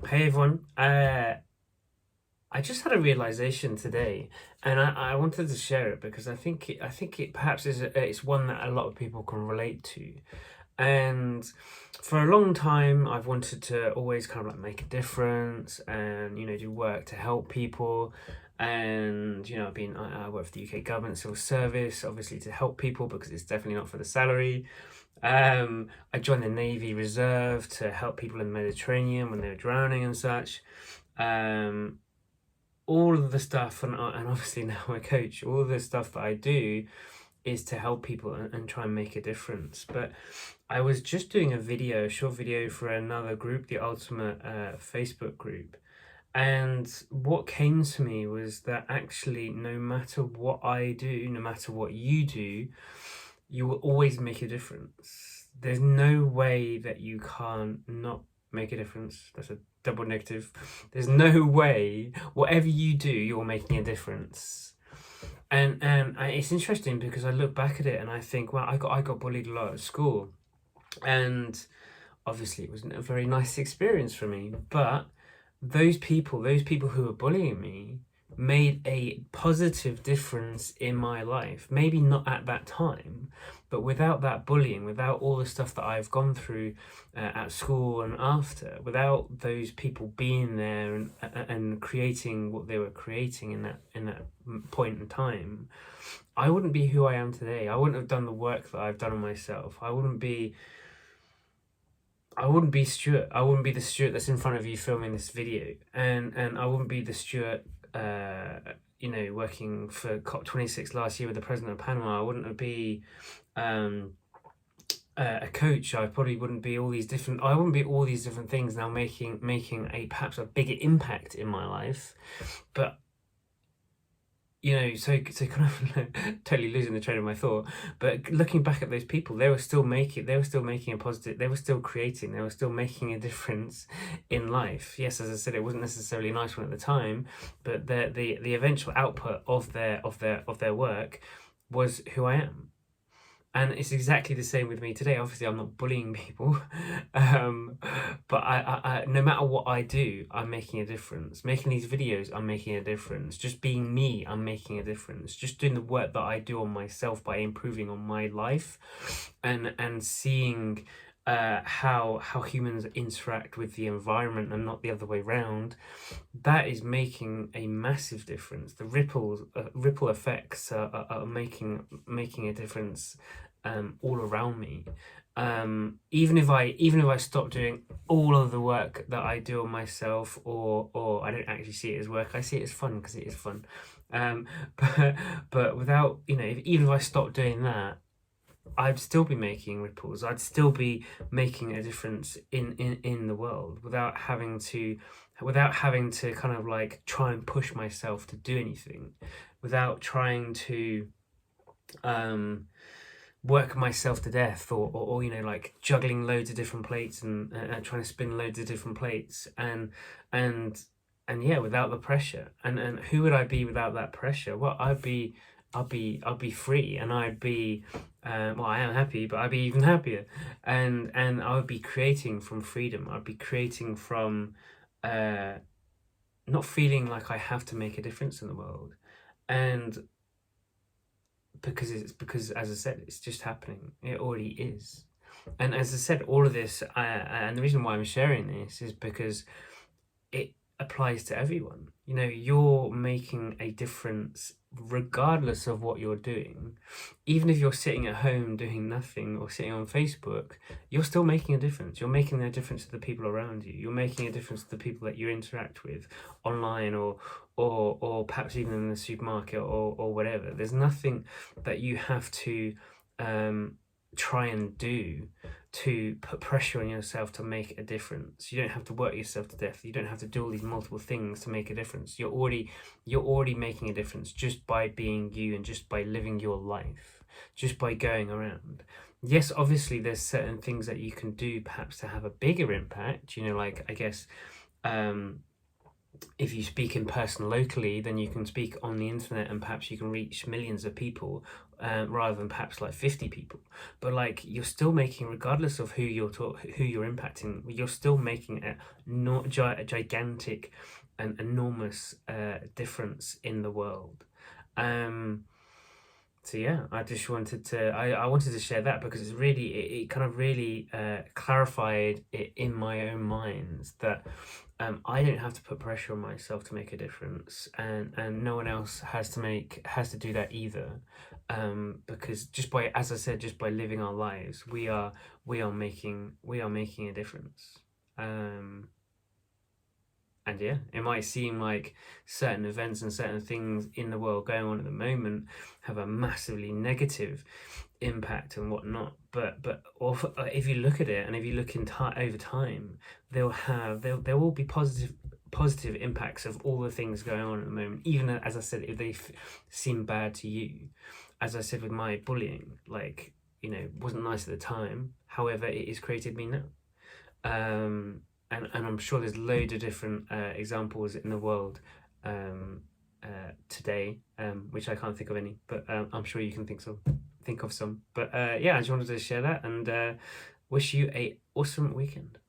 Hey everyone, I just had a realization today, and I wanted to share it because I think it perhaps it's one that a lot of people can relate to. And for a long time, I've wanted to always kind of like make a difference and do work to help people. And I work for the UK government civil service, obviously to help people because it's definitely not for the salary. I joined the Navy Reserve to help people in the Mediterranean when they were drowning and such. Um, all of the stuff, and obviously now I'm a coach, all of the stuff that I do is to help people and try and make a difference. But I was just doing a short video for another group, the Ultimate Facebook group. And what came to me was that actually, no matter what I do, no matter what you do, you will always make a difference. There's no way that you can't not make a difference. That's a double negative. There's no way, whatever you do, you're making a difference. It's interesting because I look back at it and I think, well, I got bullied a lot at school, and obviously it wasn't a very nice experience for me. But those people who were bullying me made a positive difference in my life. Maybe not at that time, but without that bullying, without all the stuff that I've gone through at school and after, without those people being there and creating what they were creating in that point in time, I wouldn't be who I am today. I wouldn't have done the work that I've done on myself. I wouldn't be Stuart. I wouldn't be the Stuart that's in front of you filming this video, and I wouldn't be the Stuart, working for COP26 last year with the president of Panama. I wouldn't be um, a coach. I probably wouldn't be all these different. I wouldn't be all these different things now, making a perhaps a bigger impact in my life, but so kind of totally losing the train of my thought. But looking back at those people, they were still making a positive, they were still creating, they were still making a difference in life. Yes, as I said, it wasn't necessarily a nice one at the time, but the eventual output of their work was who I am. And it's exactly the same with me today. Obviously, I'm not bullying people, um, but no matter what I do, I'm making a difference. Making these videos, I'm making a difference. Just being me, I'm making a difference. Just doing the work that I do on myself by improving on my life, and seeing how humans interact with the environment and not the other way round. That is making a massive difference. The ripple effects are making a difference all around me. Even if I stop doing all of the work that I do on myself, or I don't actually see it as work, I see it as fun because it is fun. Um, but without even if I stop doing that, I'd still be making ripples. I'd still be making a difference in the world without having to kind of like try and push myself to do anything, without trying to um work myself to death, or like juggling loads of different plates and trying to spin loads of different plates, and and yeah, without the pressure. And who would I be without that pressure? Well, I'd be free, and I'd be well, I am happy, but I'd be even happier. And I would be creating from freedom. I'd be creating from uh not feeling like I have to make a difference in the world. And because as I said, it's just happening. It already is. And as I said, all of this, and the reason why I'm sharing this is because it applies to everyone. You're making a difference regardless of what you're doing. Even if you're sitting at home doing nothing or sitting on Facebook, you're still making a difference. You're making a difference to the people around you. You're making a difference to the people that you interact with online, or perhaps even in the supermarket, or whatever. There's nothing that you have to try and do to put pressure on yourself to make a difference. You don't have to work yourself to death. You don't have to do all these multiple things to make a difference. You're already making a difference just by being you, and just by living your life, just by going around. Yes, obviously there's certain things that you can do perhaps to have a bigger impact, like I guess um if you speak in person locally, then you can speak on the internet and perhaps you can reach millions of people, rather than perhaps like 50 people. But like you're still making, regardless of who you're impacting, you're still making a not gigantic and enormous difference in the world. Um, so yeah, I just wanted to I wanted to share that because it's really it kind of really clarified it in my own mind that I don't have to put pressure on myself to make a difference, and no one else has to do that either, because just by, as I said, just by living our lives, we are making a difference. Um, and yeah, it might seem like certain events and certain things in the world going on at the moment have a massively negative impact and whatnot, but if you look at it and if you look over time, there will be positive impacts of all the things going on at the moment. Even as I said, if they seem bad to you, as I said with my bullying, like, wasn't nice at the time. However, it has created me now. And I'm sure there's loads of different examples in the world today, which I can't think of any, but I'm sure you can think of some. But yeah, I just wanted to share that and wish you a awesome weekend.